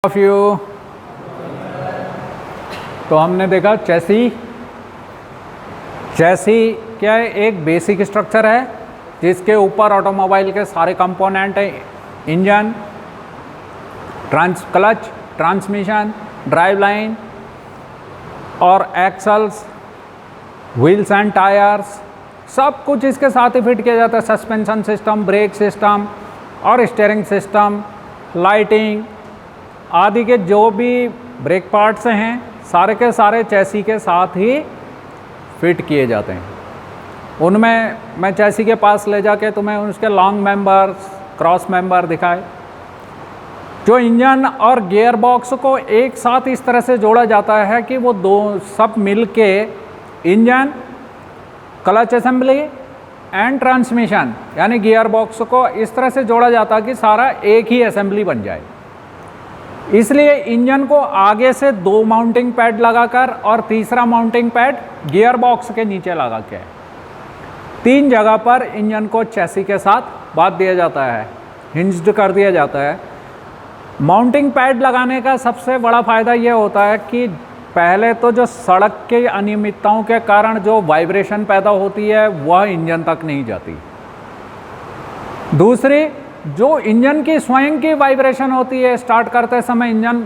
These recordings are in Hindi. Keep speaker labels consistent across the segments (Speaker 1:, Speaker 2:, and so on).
Speaker 1: Of you. तो हमने देखा चैसी क्या है, एक बेसिक स्ट्रक्चर है जिसके ऊपर ऑटोमोबाइल के सारे कंपोनेंट हैं। Engine, clutch, transmission, drive line और एक्सल्स, व्हील्स एंड टायर्स, सब कुछ इसके साथ ही फिट किया जाता है। सस्पेंशन सिस्टम, ब्रेक सिस्टम और स्टीयरिंग सिस्टम, लाइटिंग आदि के जो भी ब्रेक पार्ट्स हैं सारे के सारे चैसी के साथ ही फिट किए जाते हैं। उनमें मैं चैसी के पास ले जाके तुम्हें उसके लॉन्ग मेंबर्स, क्रॉस मेंबर दिखाए। जो इंजन और गियर बॉक्स को एक साथ इस तरह से जोड़ा जाता है कि वो दो सब मिल के engine, clutch assembly and transmission यानी गियर बॉक्स को इस तरह से जोड़ा जाता है कि सारा एक ही असेंबली बन जाए। इसलिए इंजन को आगे से दो माउंटिंग पैड लगाकर और तीसरा माउंटिंग पैड गियर बॉक्स के नीचे लगा के तीन जगह पर इंजन को चैसी के साथ बांध दिया जाता है, हिंज्ड कर दिया जाता है। माउंटिंग पैड लगाने का सबसे बड़ा फ़ायदा यह होता है कि पहले तो जो सड़क के अनियमितताओं के कारण जो वाइब्रेशन पैदा होती है वह इंजन तक नहीं जाती। दूसरी, जो इंजन की स्वयं की वाइब्रेशन होती है, स्टार्ट करते समय इंजन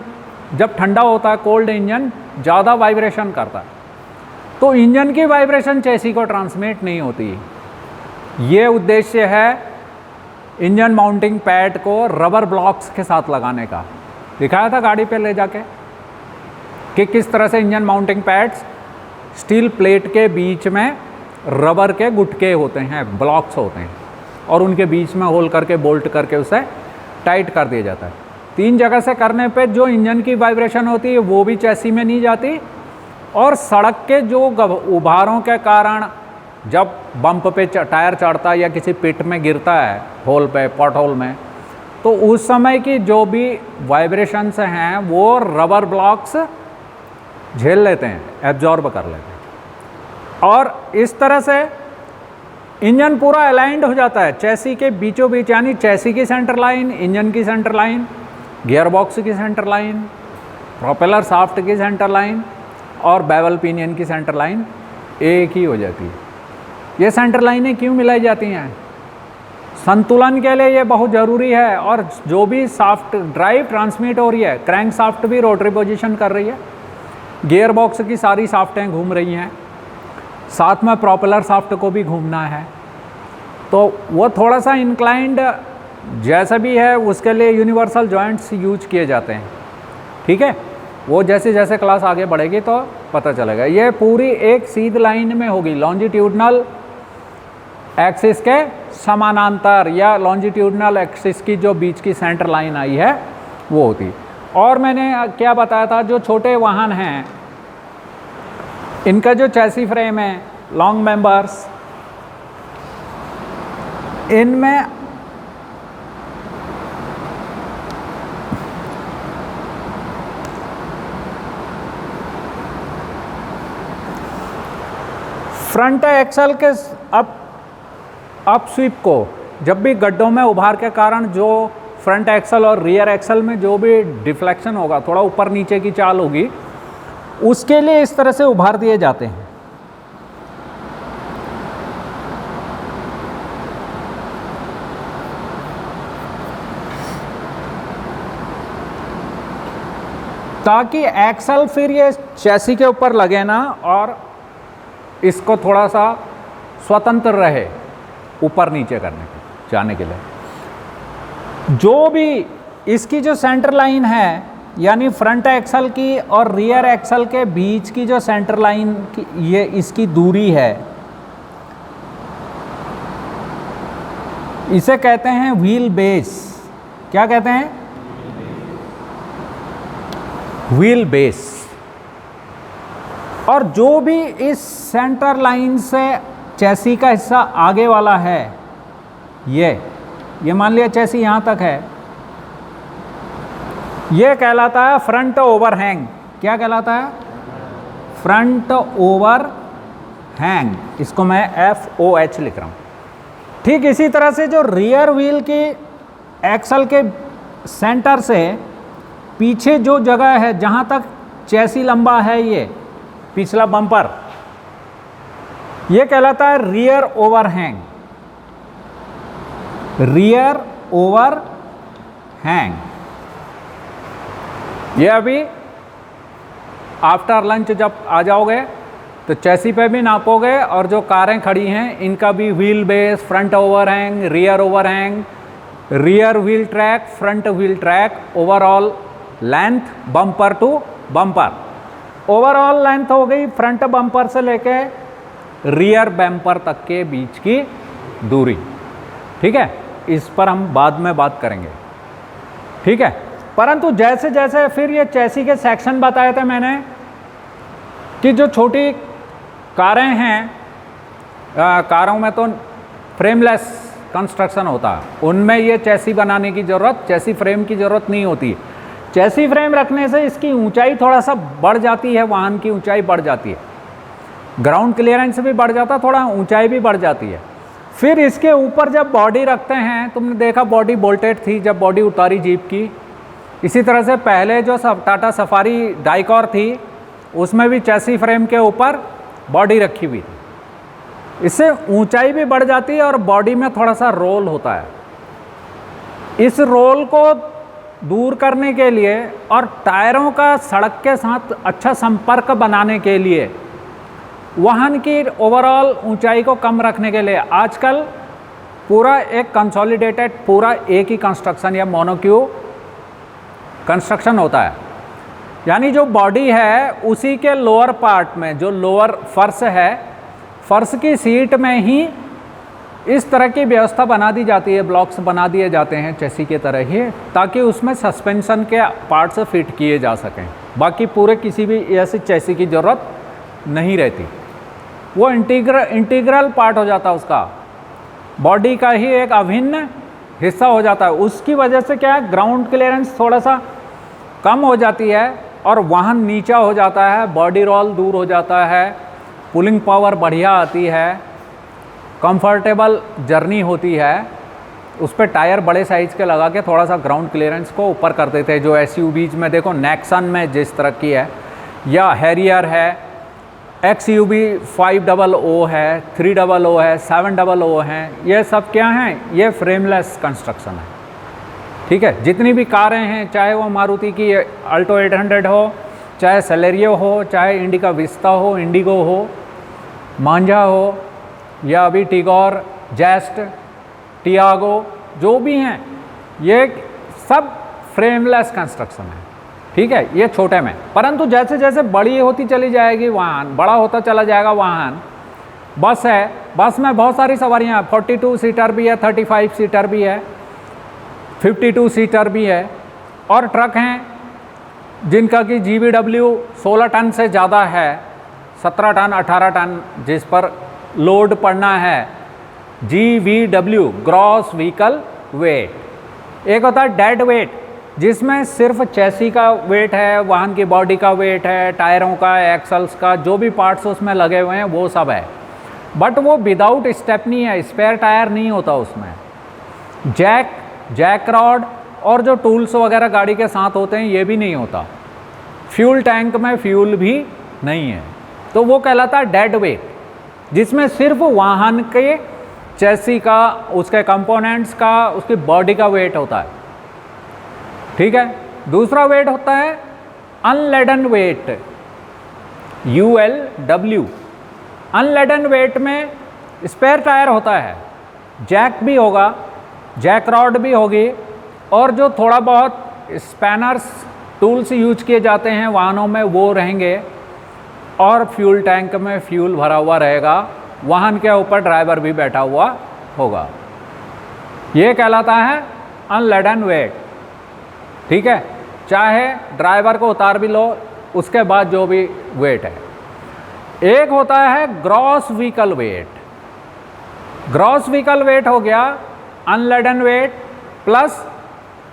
Speaker 1: जब ठंडा होता है, कोल्ड इंजन ज़्यादा वाइब्रेशन करता है, तो इंजन की वाइब्रेशन चैसी को ट्रांसमिट नहीं होती। ये उद्देश्य है इंजन माउंटिंग पैड को रबर ब्लॉक्स के साथ लगाने का। दिखाया था गाड़ी पे ले जाके कि किस तरह से engine mounting pads steel plate के बीच में रबर के गुटके होते हैं, ब्लॉक्स होते हैं, और उनके बीच में होल करके बोल्ट करके उसे टाइट कर दिया जाता है। तीन जगह से करने पे जो इंजन की वाइब्रेशन होती है वो भी चैसी में नहीं जाती, और सड़क के जो उभारों के कारण जब बम्प पे टायर चढ़ता है या किसी पिट में गिरता है, होल पे, पॉट होल में, तो उस समय की जो भी वाइब्रेशंस हैं वो रबर ब्लॉक्स झेल लेते हैं, एब्जॉर्ब कर लेते हैं, और इस तरह से इंजन पूरा अलाइंड हो जाता है चैसी के बीचों बीच। यानी चैसी की सेंटर लाइन, इंजन की सेंटर लाइन, गियर बॉक्स की सेंटर लाइन, प्रोपेलर शाफ्ट की सेंटर लाइन और बेवल पिनियन की सेंटर लाइन एक ही हो जाती है। ये सेंटर लाइनें क्यों मिलाई जाती हैं? संतुलन के लिए ये बहुत ज़रूरी है। और जो भी शाफ्ट ड्राइव ट्रांसमिट हो रही है, क्रैंक शाफ्ट भी रोटरी पोजीशन कर रही है, गियर बॉक्स की सारी शाफ्टें घूम रही हैं, साथ में प्रोपेलर शाफ्ट को भी घूमना है, तो वो थोड़ा सा इंक्लाइंड जैसा भी है उसके लिए यूनिवर्सल जॉइंट्स यूज किए जाते हैं। ठीक है, वो जैसे जैसे क्लास आगे बढ़ेगी तो पता चलेगा। ये पूरी एक सीधी लाइन में होगी, लॉन्जिट्यूडनल एक्सिस के समानांतर, या लॉन्जिट्यूडनल एक्सिस की जो बीच की सेंटर लाइन आई है वो होती। और मैंने क्या बताया था, जो छोटे वाहन हैं इनका जो चैसी फ्रेम है, लॉन्ग मेंबर्स, इनमें फ्रंट एक्सल के अप स्वीप को जब भी गड्ढों में उभार के कारण जो फ्रंट एक्सल और रियर एक्सल में जो भी डिफ्लेक्शन होगा, थोड़ा ऊपर नीचे की चाल होगी, उसके लिए इस तरह से उभार दिए जाते हैं। ताकि एक्सल फिर ये चैसी के ऊपर लगे ना और इसको थोड़ा सा स्वतंत्र रहे ऊपर नीचे करने के जाने के लिए। जो भी इसकी जो सेंटर लाइन है, यानी फ्रंट एक्सल की और रियर एक्सल के बीच की जो सेंटर लाइन की ये इसकी दूरी है, इसे कहते हैं व्हील बेस। क्या कहते हैं? Wheel base. और जो भी इस सेंटर लाइन से चैसी का हिस्सा आगे वाला है, ये मान लिया चैसी यहाँ तक है, ये कहलाता है फ्रंट ओवरहैंग। क्या कहलाता है? Front over hang. इसको मैं FOH लिख रहा हूँ। ठीक इसी तरह से जो रियर व्हील की एक्सल के सेंटर से पीछे जो जगह है जहाँ तक चैसी लंबा है, ये पिछला बम्पर, ये कहलाता है रियर ओवरहैंग। रियर ओवरहैंग ये अभी आफ्टर लंच जब आ जाओगे तो चैसी पे भी नापोगे, और जो कारें खड़ी हैं इनका भी wheel base, front overhang, rear overhang, rear wheel track, front wheel track, overall length bumper to bumper. Overall length हो गई फ्रंट बम्पर से लेके रियर बम्पर तक के बीच की दूरी। ठीक है, इस पर हम बाद में बात करेंगे। ठीक है, परंतु जैसे जैसे फिर ये चैसी के सेक्शन बताए थे मैंने कि जो छोटी कारें हैं, कारों में तो फ्रेमलेस कंस्ट्रक्शन होता है, उनमें ये चैसी बनाने की ज़रूरत, चैसी फ्रेम की ज़रूरत नहीं होती। चैसी फ्रेम रखने से इसकी ऊंचाई थोड़ा सा बढ़ जाती है, वाहन की ऊंचाई बढ़ जाती है, ग्राउंड क्लियरेंस भी बढ़ जाता है, थोड़ा ऊंचाई भी बढ़ जाती है। फिर इसके ऊपर जब बॉडी रखते हैं, तुमने देखा बॉडी बोल्टेड थी जब बॉडी उतारी जीप की, इसी तरह से पहले जो टाटा सफारी डाइकॉर थी उसमें भी चैसी फ्रेम के ऊपर बॉडी रखी हुई थी। इससे ऊंचाई भी बढ़ जाती है और बॉडी में थोड़ा सा रोल होता है। इस रोल को दूर करने के लिए और टायरों का सड़क के साथ अच्छा संपर्क बनाने के लिए, वाहन की ओवरऑल ऊंचाई को कम रखने के लिए आजकल पूरा एक कंसोलिडेटेड, पूरा एक ही कंस्ट्रक्शन या मोनोक्यू कंस्ट्रक्शन होता है। यानी जो बॉडी है उसी के लोअर पार्ट में, जो लोअर फर्श है, फर्श की सीट में ही इस तरह की व्यवस्था बना दी जाती है, ब्लॉक्स बना दिए जाते हैं चैसी के तरह ही, ताकि उसमें सस्पेंशन के पार्ट्स फिट किए जा सकें। बाकी पूरे किसी भी ऐसी चैसी की ज़रूरत नहीं रहती, वो इंटीग्रल पार्ट हो जाता है, उसका बॉडी का ही एक अभिन्न हिस्सा हो जाता है। उसकी वजह से क्या है, ग्राउंड क्लियरेंस थोड़ा सा कम हो जाती है और वाहन नीचा हो जाता है, बॉडी रोल दूर हो जाता है, पुलिंग पावर बढ़िया आती है, कंफर्टेबल जर्नी होती है। उस पर टायर बड़े साइज़ के लगा के थोड़ा सा ग्राउंड क्लियरेंस को ऊपर कर देते हैं। जो एसयूवीज में देखो, नेक्सन में जिस तरह की है, या हैरियर है, XUV 500 है, 300 है, 700 है, ये सब क्या हैं, ये फ्रेमलेस कंस्ट्रक्शन है। ठीक है, जितनी भी कारें हैं, चाहे वो मारुति की अल्टो 800 हो, चाहे सेलेरियो हो, चाहे इंडिका विस्ता हो, इंडिगो हो, मांझा हो, या अभी टिगोर, जेस्ट, टियागो, जो भी हैं, ये सब फ्रेमलेस कंस्ट्रक्शन है। ठीक है, ये छोटे में, परंतु जैसे जैसे बड़ी होती चली जाएगी वाहन, बड़ा होता चला जाएगा वाहन। बस है, बस में बहुत सारी सवारियाँ, 42 सीटर भी है, 35 सीटर भी है, 52 सीटर भी है, और ट्रक हैं जिनका कि GVW 16 टन से ज़्यादा है, 17 टन 18 टन जिस पर लोड पड़ना है, GVW ग्रॉस व्हीकल वेट। एक होता है डेड वेट, जिसमें सिर्फ चैसी का वेट है, वाहन की बॉडी का वेट है, टायरों का, एक्सल्स का, जो भी पार्ट्स उसमें लगे हुए हैं वो सब है, बट वो विदाउट स्टेपनी है, स्पेयर टायर नहीं होता उसमें। जैक रॉड और जो टूल्स वगैरह गाड़ी के साथ होते हैं ये भी नहीं होता। फ्यूल टैंक में फ्यूल भी नहीं है, तो वो कहलाता है डेड वेट, जिसमें सिर्फ वाहन के चैसी का, उसके कंपोनेंट्स का, उसकी बॉडी का वेट होता है। ठीक है, दूसरा वेट होता है unladen wait, ULW। Unladen wait में स्पेयर टायर होता है, जैक भी होगा, जैक रॉड भी होगी, और जो थोड़ा बहुत स्पैनर्स टूल्स यूज किए जाते हैं वाहनों में वो रहेंगे, और फ्यूल टैंक में फ्यूल भरा हुआ रहेगा, वाहन के ऊपर ड्राइवर भी बैठा हुआ होगा। ये कहलाता है अनलेडन वेट। ठीक है, चाहे ड्राइवर को उतार भी लो, उसके बाद जो भी वेट है। एक होता है gross vehicle wait. Gross vehicle wait हो गया अनलेडन वेट प्लस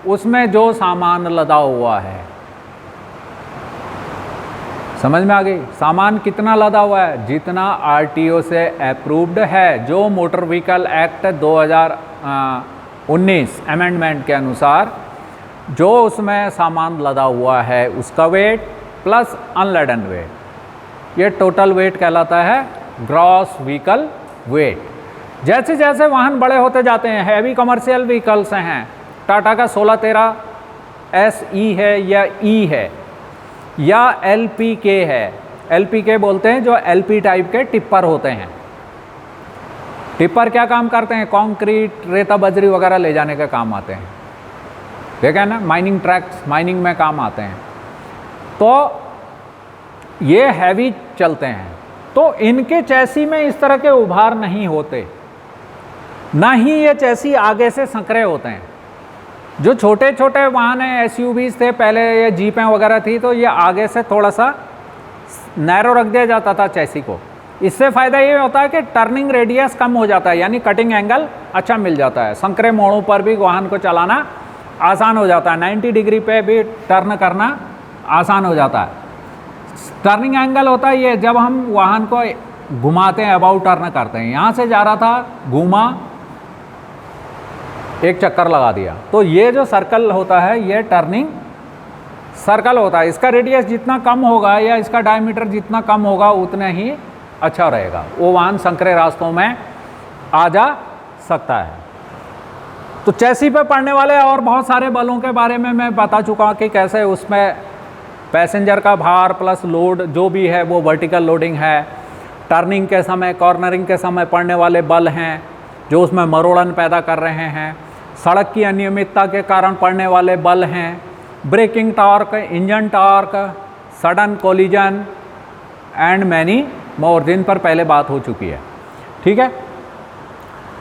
Speaker 1: उसमें जो सामान लदा हुआ है। समझ में आ गई? सामान कितना लदा हुआ है? जितना RTO से अप्रूव्ड है, जो मोटर व्हीकल एक्ट 2019 अमेंडमेंट के अनुसार जो उसमें सामान लदा हुआ है उसका वेट प्लस अनलेडन वेट, ये टोटल वेट कहलाता है ग्रॉस व्हीकल वेट। जैसे जैसे वाहन बड़े होते जाते हैं, हैवी कमर्शियल व्हीकल्स हैं, टाटा का 1613 SE है या E है या LPK है, LPK बोलते हैं जो LP टाइप के टिप्पर होते हैं। टिप्पर क्या काम करते हैं? कंक्रीट, रेता, बजरी वगैरह ले जाने का काम आते हैं, ठीक है ना, माइनिंग ट्रैक्स, माइनिंग में काम आते हैं। तो ये हैवी चलते हैं, तो इनके चैसी में इस तरह के उभार नहीं होते, ना ही ये चैसी आगे से संकरे होते हैं। जो छोटे छोटे वाहन हैं, SUVs थे पहले, ये जीपें वगैरह थी, तो ये आगे से थोड़ा सा नैरो रख दिया जाता था चैसी को। इससे फ़ायदा ये होता है कि टर्निंग रेडियस कम हो जाता है, यानी कटिंग एंगल अच्छा मिल जाता है, संकरे मोड़ों पर भी वाहन को चलाना आसान हो जाता है, 90 डिग्री पे भी टर्न करना आसान हो जाता है। टर्निंग एंगल होता है ये जब हम वाहन को घुमाते हैं, अबाउट टर्न करते हैं, यहाँ से जा रहा था, घूमा, एक चक्कर लगा दिया, तो ये जो सर्कल होता है ये टर्निंग सर्कल होता है। इसका रेडियस जितना कम होगा या इसका डायमीटर जितना कम होगा उतना ही अच्छा रहेगा, वो वाहन संकरे रास्तों में आ जा सकता है। तो चैसी पे पड़ने वाले और बहुत सारे बलों के बारे में मैं बता चुका कि कैसे उसमें पैसेंजर का भार प्लस लोड जो भी है वो वर्टिकल लोडिंग है, टर्निंग के समय, कॉर्नरिंग के समय पड़ने वाले बल हैं जो उसमें मरोड़न पैदा कर रहे हैं, सड़क की अनियमितता के कारण पड़ने वाले बल हैं, braking torque, engine torque, sudden collision and many more, जिन पर पहले बात हो चुकी है, ठीक है।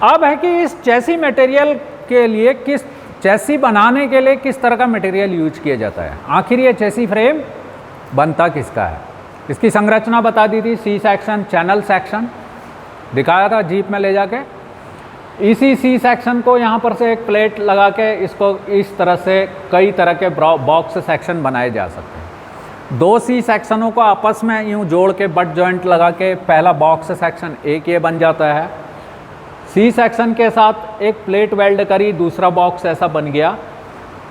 Speaker 1: अब है कि इस चैसी मटेरियल के लिए, किस चैसी बनाने के लिए किस तरह का मटेरियल यूज किया जाता है, आखिर ये चैसी फ्रेम बनता किसका है। इसकी संरचना बता दी थी, C सेक्शन, चैनल सेक्शन दिखाया था जीप में ले जाके। इसी C सेक्शन को यहाँ पर से एक प्लेट लगा के इसको इस तरह से कई तरह के बॉक्स सेक्शन बनाए जा सकते हैं। 2 C सेक्शनों को आपस में यूँ जोड़ के बट जॉइंट लगा के पहला बॉक्स सेक्शन एक ये बन जाता है। C सेक्शन के साथ एक प्लेट वेल्ड करी, दूसरा बॉक्स ऐसा बन गया,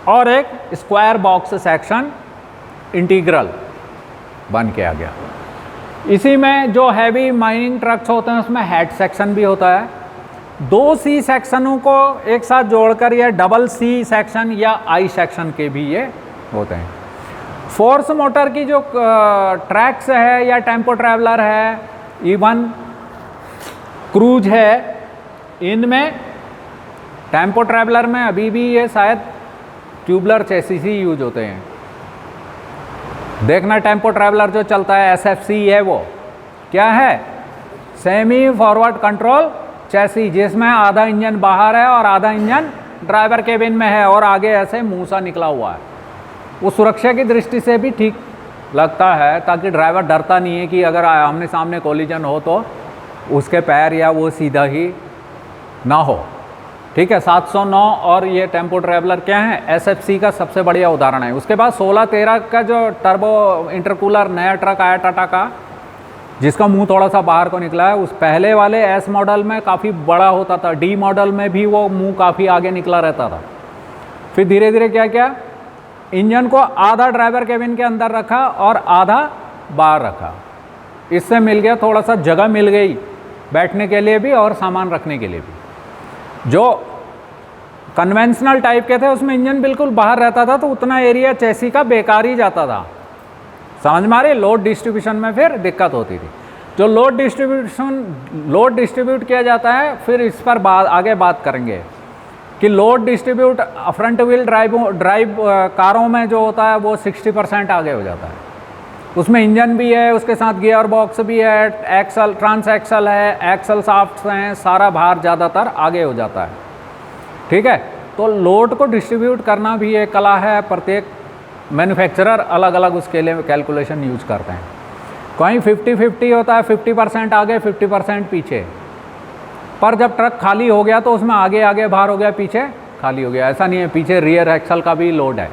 Speaker 1: और एक स्क्वायर बॉक्स सेक्शन इंटीग्रल बन के आ गया। इसी में जो हैवी माइनिंग ट्रक्स होते हैं उसमें हेड सेक्शन भी होता है। 2 C सेक्शनों को एक साथ जोड़कर ये डबल C सेक्शन या I सेक्शन के भी ये होते हैं। फोर्स मोटर की जो ट्रैक्स है या टेम्पो ट्रैवलर है, इवन क्रूज है, इनमें टेम्पो ट्रैवलर में अभी भी ये शायद ट्यूबलर चेसिस ही यूज होते हैं। देखना टेम्पो ट्रैवलर जो चलता है SFC है, वो क्या है? सेमी फॉरवर्ड कंट्रोल चैसी, जिसमें आधा इंजन बाहर है और आधा इंजन ड्राइवर केबिन में है और आगे ऐसे मुंह सा निकला हुआ है। वो सुरक्षा की दृष्टि से भी ठीक लगता है, ताकि ड्राइवर डरता नहीं है कि अगर आमने सामने कोलिजन हो तो उसके पैर या वो सीधा ही ना हो, ठीक है। 709 और ये टेम्पो ट्रैवलर क्या है? SFC का सबसे बढ़िया उदाहरण है। उसके बाद 1613 का जो टर्बो इंटरकूलर नया ट्रक आया टाटा का, जिसका मुंह थोड़ा सा बाहर को निकला है, उस पहले वाले S मॉडल में काफ़ी बड़ा होता था, D मॉडल में भी वो मुंह काफ़ी आगे निकला रहता था। फिर धीरे धीरे क्या क्या, इंजन को आधा ड्राइवर केबिन के अंदर रखा और आधा बाहर रखा। इससे मिल गया, थोड़ा सा जगह मिल गई बैठने के लिए भी और सामान रखने के लिए भी। जो कन्वेंशनल टाइप के थे उसमें इंजन बिल्कुल बाहर रहता था, तो उतना एरिया चैसी का बेकार ही जाता था। समझ में आ रही? लोड डिस्ट्रीब्यूशन में फिर दिक्कत होती थी। जो लोड डिस्ट्रीब्यूट किया जाता है, फिर इस पर आगे बात करेंगे कि load distribute front wheel drive कारों में जो होता है वो 60% आगे हो जाता है। उसमें इंजन भी है, उसके साथ गियर बॉक्स भी है, एक्सल, ट्रांस एक्सल है, एक्सल शाफ्ट्स हैं, सारा भार ज़्यादातर आगे हो जाता है, ठीक है। तो लोड को डिस्ट्रीब्यूट करना भी एक कला है, प्रत्येक मैन्युफैक्चरर अलग अलग उसके लिए कैलकुलेशन यूज करते हैं। कहीं 50-50 होता है, 50% आगे 50% पीछे। पर जब ट्रक खाली हो गया तो उसमें आगे आगे भार हो गया, पीछे खाली हो गया, ऐसा नहीं है। पीछे रियर एक्सल का भी लोड है,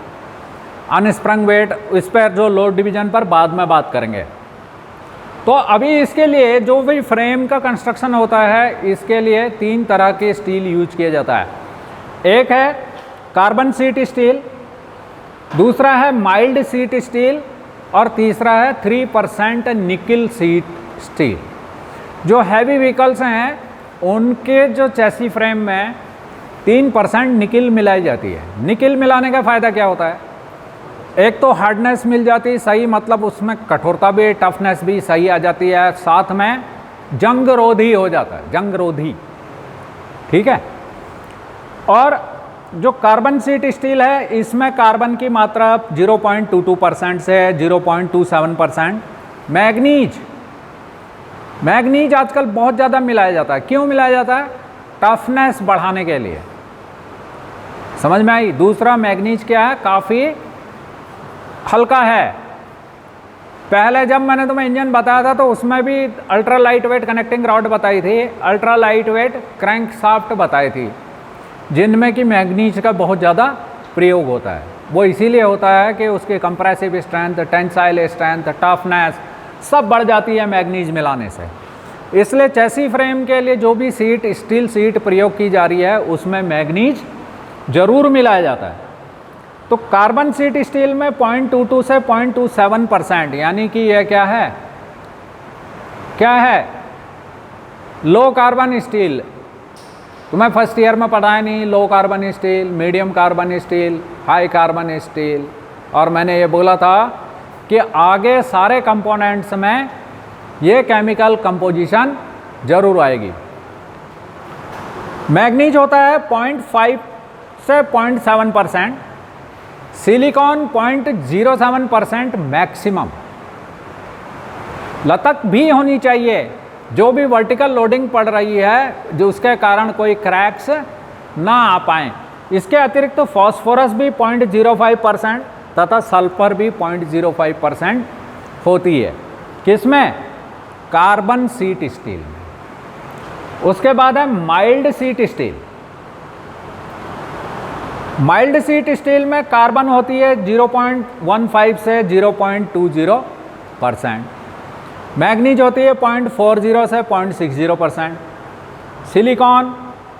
Speaker 1: अनस्प्रंग वेट, इस पर जो लोड डिवीजन पर बाद में बात करेंगे। तो अभी इसके लिए जो भी फ्रेम का कंस्ट्रक्शन होता है, इसके लिए 3 तरह के स्टील यूज किया जाता है। एक है कार्बन शीट स्टील, दूसरा है माइल्ड सीट स्टील और तीसरा है 3% निकिल सीट स्टील। जो हैवी व्हीकल्स हैं उनके जो चैसी फ्रेम में 3% निकिल मिलाई जाती है। निकिल मिलाने का फ़ायदा क्या होता है? एक तो हार्डनेस मिल जाती है सही, मतलब उसमें कठोरता भी, टफनेस भी सही आ जाती है, साथ में जंग रोधी हो जाता है, जंग रोधी, ठीक है। और जो कार्बन सीट स्टील है इसमें कार्बन की मात्रा 0.22% से 0.27%। मैग्नीज आजकल बहुत ज़्यादा मिलाया जाता है। क्यों मिलाया जाता है? टफनेस बढ़ाने के लिए। समझ में आई? दूसरा, मैग्नीज क्या है? काफ़ी हल्का है। पहले जब मैंने तुम्हें इंजन बताया था तो उसमें भी ultra light weight connecting rod बताई थी, ultra light weight crank shaft बताई थी, जिनमें कि मैग्नीज का बहुत ज़्यादा प्रयोग होता है। वो इसीलिए होता है कि उसकी compressive strength, tensile strength, toughness सब बढ़ जाती है मैग्नीज मिलाने से। इसलिए चैसी फ्रेम के लिए जो भी सीट, स्टील सीट प्रयोग की जा रही है उसमें मैग्नीज ज़रूर मिलाया जाता है। तो कार्बन सीट स्टील में 0.22 से 0.27%, यानी कि यह क्या है? क्या है? Low carbon steel. तुम्हें फर्स्ट ईयर में पढ़ाया नहीं low carbon steel, medium carbon steel, high carbon steel, और मैंने ये बोला था कि आगे सारे कंपोनेंट्स में ये केमिकल कंपोजिशन जरूर आएगी। मैग्नीज होता है 0.5 से 0.7%, सिलिकॉन 0.07% मैक्सिमम। लतक भी होनी चाहिए, जो भी वर्टिकल लोडिंग पड़ रही है जो उसके कारण कोई क्रैक्स ना आ पाएँ। इसके अतिरिक्त तो फॉस्फोरस भी 0.05% तथा सल्फर भी 0.05% होती है। किसमें? कार्बन सीट स्टील में। उसके बाद है mild seat steel. Mild seat steel में कार्बन होती है 0.15 से 0.20%, मैग्नीज होती है 0.40 से 0.60%, silicon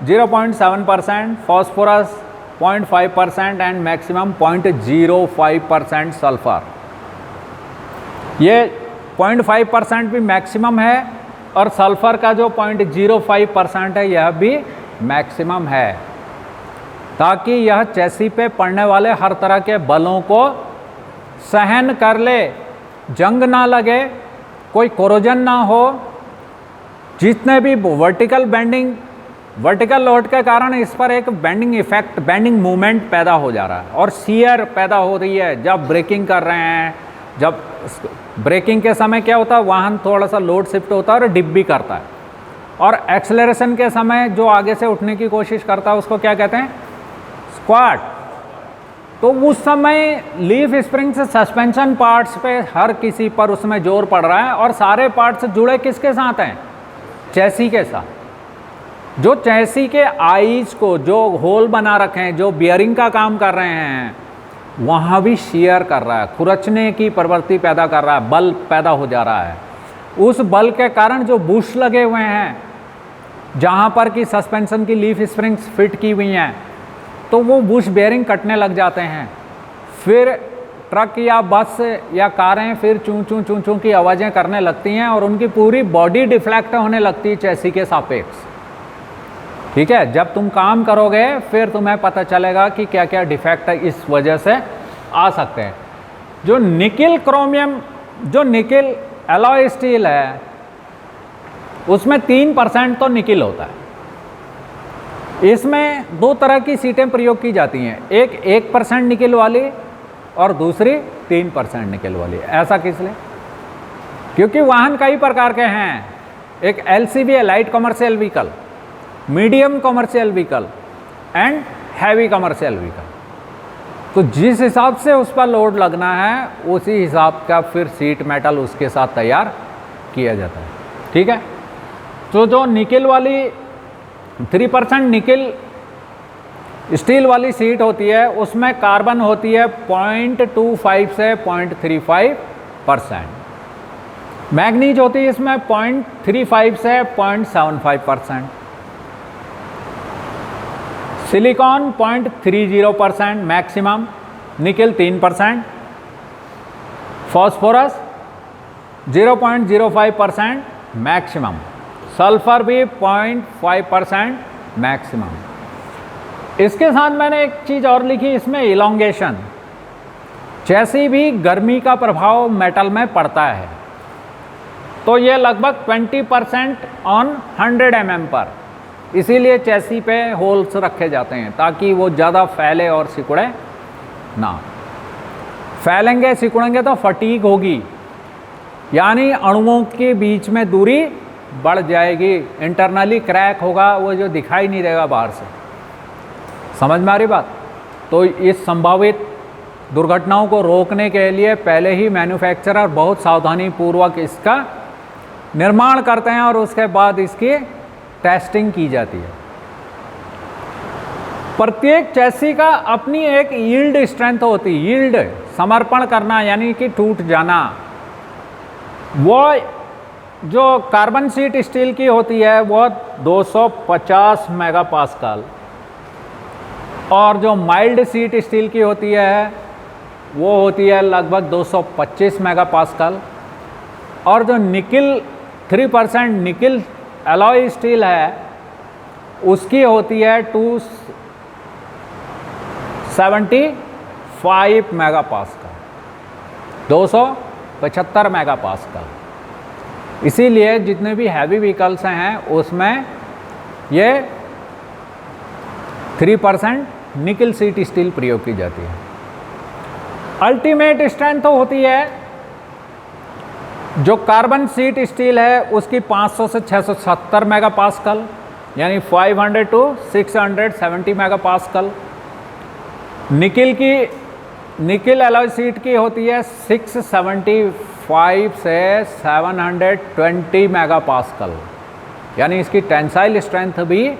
Speaker 1: 0.7%, phosphorus 0.5% and maximum 0.05% sulphur. ये 0.5% भी मैक्सिमम है और सल्फर का जो 0.05% है यह भी मैक्सिमम है, ताकि यह चैसी पे पड़ने वाले हर तरह के बलों को सहन कर ले, जंग ना लगे, कोई कोरोजन ना हो। जितने भी वर्टिकल बेंडिंग, वर्टिकल लोड के कारण इस पर एक बेंडिंग इफेक्ट, बेंडिंग मूवमेंट पैदा हो जा रहा है और शियर पैदा हो रही है। जब ब्रेकिंग कर रहे हैं, जब ब्रेकिंग के समय क्या होता है, वाहन थोड़ा सा लोड शिफ्ट होता है और डिप भी करता है, और एक्सेलरेशन के समय जो आगे से उठने की कोशिश करता है उसको क्या कहते हैं? स्क्वाट। तो उस समय लीफ स्प्रिंग से सस्पेंशन पार्ट्स पे हर किसी पर उसमें जोर पड़ रहा है, और सारे पार्ट्स जुड़े किसके साथ हैं? चैसी के साथ। जो चैसी के आईज को, जो होल बना रखे हैं, जो बियरिंग का काम कर रहे हैं, वहाँ भी शियर कर रहा है, खुरचने की प्रवृत्ति पैदा कर रहा है, बल पैदा हो जा रहा है। उस बल के कारण जो बुश लगे हुए हैं, जहाँ पर कि सस्पेंशन की लीफ स्प्रिंग्स फिट की हुई हैं, तो वो बुश बेयरिंग कटने लग जाते हैं। फिर ट्रक या बस या कारें फिर चूं चूं चूं चूं की आवाज़ें करने लगती हैं और उनकी पूरी बॉडी डिफ्लेक्ट होने लगती है चैसी के सापेक्ष। ठीक है, जब तुम काम करोगे फिर तुम्हें पता चलेगा कि क्या क्या डिफेक्ट इस वजह से आ सकते हैं। जो निकिल क्रोमियम, जो निकिल एलॉय स्टील है, उसमें 3% तो निकिल होता है। इसमें दो तरह की सीटें प्रयोग की जाती हैं, एक 1% निकिल वाली और दूसरी 3% निकिल वाली। ऐसा किस लिए? क्योंकि वाहन कई प्रकार के हैं। एक LCV है, light commercial vehicle, medium commercial vehicle and heavy commercial vehicle. तो जिस हिसाब से उस पर लोड लगना है उसी हिसाब का फिर सीट मेटल उसके साथ तैयार किया जाता है। ठीक है, तो जो निकिल वाली 3% निकिल स्टील वाली सीट होती है उसमें कार्बन होती है 0.25 से 0.35%, मैग्नीज होती है इसमें 0.35 से 0.75%, silicon 0.30% maximum, nickel 3%, phosphorus 0.05% maximum, sulphur भी 0.5% मैक्सिमम। इसके साथ मैंने एक चीज़ और लिखी इसमें, इलोंगेशन। जैसी भी गर्मी का प्रभाव मेटल में पड़ता है तो ये लगभग 20% ऑन 100 mm पर, इसीलिए चेसी पे होल्स रखे जाते हैं ताकि वो ज़्यादा फैले और सिकुड़े ना। फैलेंगे सिकुड़ेंगे तो फटीग होगी, यानी अणुओं के बीच में दूरी बढ़ जाएगी, इंटरनली क्रैक होगा, वो जो दिखाई नहीं देगा बाहर से। समझ में आ रही बात? तो इस संभावित दुर्घटनाओं को रोकने के लिए पहले ही मैन्युफैक्चरर बहुत सावधानी पूर्वक इसका निर्माण करते हैं और उसके बाद इसकी टेस्टिंग की जाती है। प्रत्येक चेसी का अपनी एक यील्ड स्ट्रेंथ होती है। यील्ड समर्पण करना यानी कि टूट जाना। वो जो कार्बन शीट स्टील की होती है वो 250 मेगापास्कल, और जो माइल्ड शीट स्टील की होती है वो होती है लगभग 225 मेगापास्कल, और जो निकिल 3% निकिल एलॉय स्टील है उसकी होती है 275 मेगापास्कल, 275 मेगापास्कल। इसीलिए जितने भी हैवी व्हीकल्स हैं उसमें ये 3% निकिल शीट स्टील प्रयोग की जाती है। अल्टीमेट स्ट्रेंथ होती है जो कार्बन शीट स्टील है उसकी 500 से 670 मेगापास्कल, यानी 500 to 670 megapascal. Nickel alloy sheet की होती है 675 से 720 मेगापास्कल, यानी इसकी टेंसाइल स्ट्रेंथ भी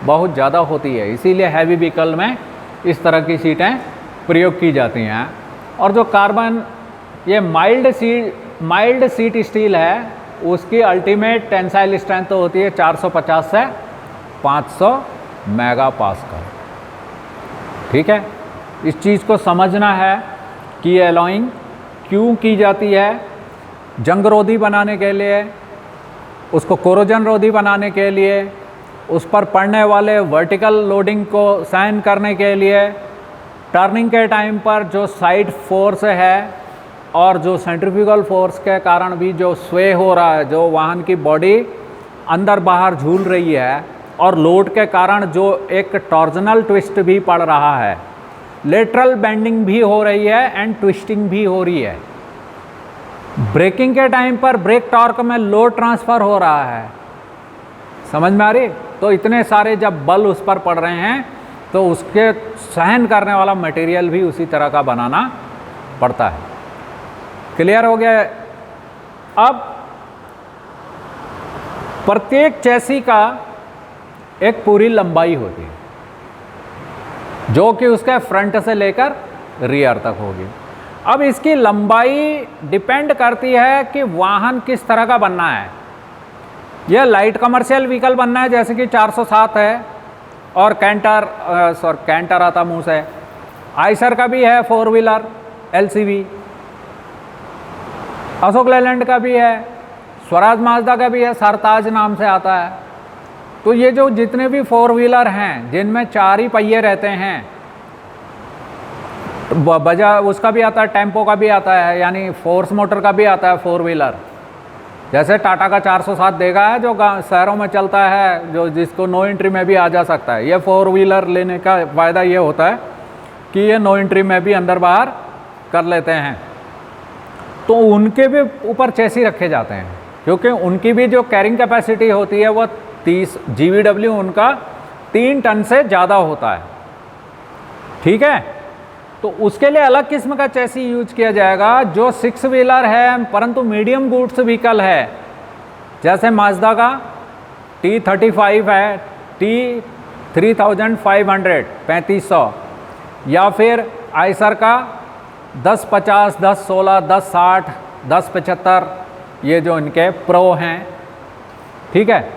Speaker 1: बहुत ज़्यादा होती है। इसीलिए हैवी व्हीकल में इस तरह की सीटें प्रयोग की जाती हैं। और जो कार्बन ये माइल्ड शीट स्टील है उसकी अल्टीमेट टेंसाइल स्ट्रेंथ तो होती है 450 से 500 मेगापास्कल। ठीक है, इस चीज़ को समझना है कि एलॉइंग क्यों की जाती है। जंग रोधी बनाने के लिए, उसको कोरोजन रोधी बनाने के लिए, उस पर पड़ने वाले वर्टिकल लोडिंग को सहन करने के लिए, टर्निंग के टाइम पर जो साइड फोर्स है और जो सेंट्रीफ्यूगल फोर्स के कारण भी जो स्वे हो रहा है, जो वाहन की बॉडी अंदर बाहर झूल रही है, और लोड के कारण जो एक टॉर्जनल ट्विस्ट भी पड़ रहा है, लेटरल बेंडिंग भी हो रही है एंड ट्विस्टिंग भी हो रही है। ब्रेकिंग के टाइम पर ब्रेक टॉर्क में लोड ट्रांसफ़र हो रहा है। समझ में आ रही? तो इतने सारे जब बल उस पर पड़ रहे हैं तो उसके सहन करने वाला मटेरियल भी उसी तरह का बनाना पड़ता है। क्लियर हो गया? अब प्रत्येक चेसी का एक पूरी लंबाई होती है जो कि उसके फ्रंट से लेकर रियर तक होगी। अब इसकी लंबाई डिपेंड करती है कि वाहन किस तरह का बनना है। यह लाइट कमर्शियल व्हीकल बनना है जैसे कि 407 है, और कैंटर आता मुँह से, आइसर का भी है 4 व्हीलर LCV, अशोक लेलैंड का भी है, स्वराज माजदा का भी है, सरताज नाम से आता है। तो ये जो जितने भी 4 व्हीलर हैं जिनमें 4 ही पहिए रहते हैं, बजा उसका भी आता है, टेम्पो का भी आता है, यानी फोर्स मोटर का भी आता है 4 व्हीलर। जैसे टाटा का 407 देगा है जो शहरों में चलता है, जो जिसको नो एंट्री में भी आ जा सकता है। ये 4 व्हीलर लेने का फ़ायदा ये होता है कि ये नो एंट्री में भी अंदर बाहर कर लेते हैं। तो उनके भी ऊपर चेसी रखे जाते हैं क्योंकि उनकी भी जो कैरिंग कैपेसिटी होती है वो 30 GVW उनका 3 टन से ज़्यादा होता है। ठीक है, तो उसके लिए अलग किस्म का चेसी यूज किया जाएगा जो 6 व्हीलर है परंतु मीडियम गुड्स व्हीकल है। जैसे माजदा का T35 है, T3500 3500, या फिर आइसर का 1050, 1016, 1060, 1075, ये जो इनके प्रो हैं। ठीक है,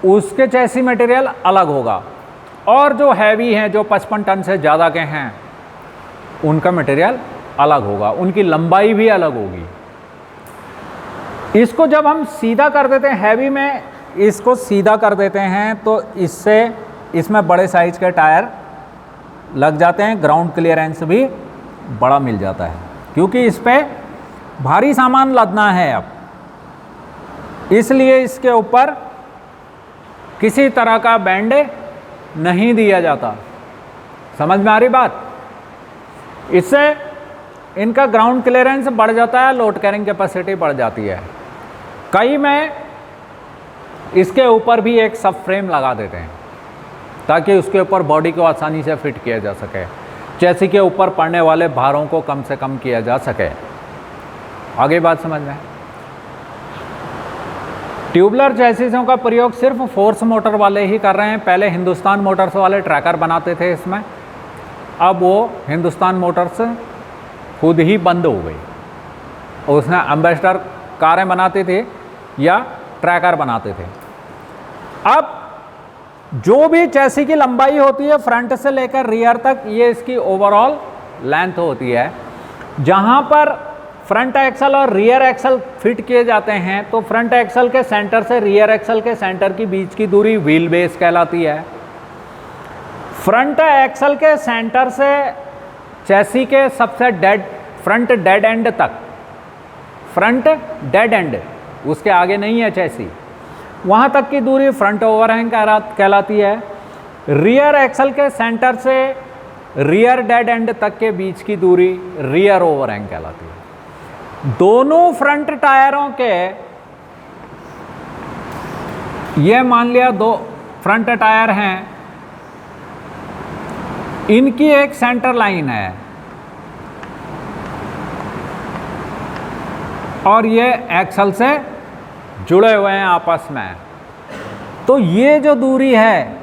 Speaker 1: उसके चेसी मटेरियल अलग होगा। और जो हैवी हैं, जो 55 टन से ज़्यादा के हैं, उनका मटेरियल अलग होगा, उनकी लंबाई भी अलग होगी। इसको जब हम सीधा कर देते हैं, हैवी में इसको सीधा कर देते हैं, तो इससे इसमें बड़े साइज के टायर लग जाते हैं, ग्राउंड क्लियरेंस भी बड़ा मिल जाता है, क्योंकि इस पे भारी सामान लदना है अब, इसलिए इसके ऊपर किसी तरह का बैंड नहीं दिया जाता। समझ में आ रही बात? इससे इनका ग्राउंड क्लियरेंस बढ़ जाता है, लोड कैरिंग कैपेसिटी बढ़ जाती है। कई में इसके ऊपर भी एक सब फ्रेम लगा देते हैं ताकि उसके ऊपर बॉडी को आसानी से फिट किया जा सके, चैसी के ऊपर पड़ने वाले भारों को कम से कम किया जा सके। आगे बात समझ में? ट्यूबलर चैसिसों का प्रयोग सिर्फ फोर्स मोटर वाले ही कर रहे हैं। पहले हिंदुस्तान मोटर्स वाले ट्रैकर बनाते थे इसमें, अब वो हिंदुस्तान मोटर्स खुद ही बंद हो गई, उसने एम्बेसडर कारें बनाते थे या ट्रैकर बनाते थे। अब जो भी चैसी की लंबाई होती है फ्रंट से लेकर रियर तक, ये इसकी ओवरऑल लेंथ होती है। जहाँ पर फ्रंट एक्सल और रियर एक्सल फिट किए जाते हैं, तो फ्रंट एक्सल के सेंटर से रियर एक्सल के सेंटर की बीच की दूरी व्हील बेस कहलाती है। फ्रंट एक्सल के सेंटर से चैसी के सबसे फ्रंट डेड एंड तक, फ्रंट डेड एंड, उसके आगे नहीं है चैसी, वहाँ तक की दूरी फ्रंट ओवरहैंग कहलाती है। रियर एक्सल के सेंटर से रियर डेड एंड तक के बीच की दूरी रियर ओवरहैंग कहलाती है। दोनों फ्रंट टायरों के, ये मान लिया दो फ्रंट टायर हैं, इनकी एक सेंटर लाइन है और ये एक्सल से जुड़े हुए हैं आपस में। तो ये जो दूरी है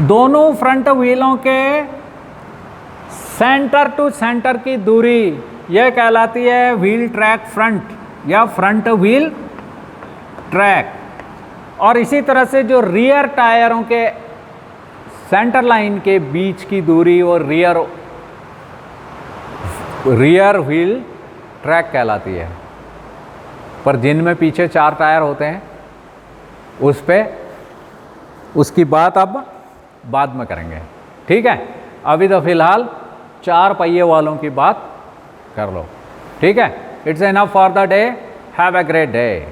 Speaker 1: दोनों फ्रंट व्हीलों के सेंटर टू सेंटर की दूरी, यह कहलाती है व्हील ट्रैक फ्रंट या फ्रंट व्हील ट्रैक। और इसी तरह से जो रियर टायरों के सेंटर लाइन के बीच की दूरी और रियर व्हील ट्रैक कहलाती है। पर जिनमें पीछे 4 टायर होते हैं उस पे उसकी बात अब बाद में करेंगे, ठीक है? अभी तो फिलहाल 4 पहिए वालों की बात कर लो, ठीक है? It's enough for the day. Have a great day.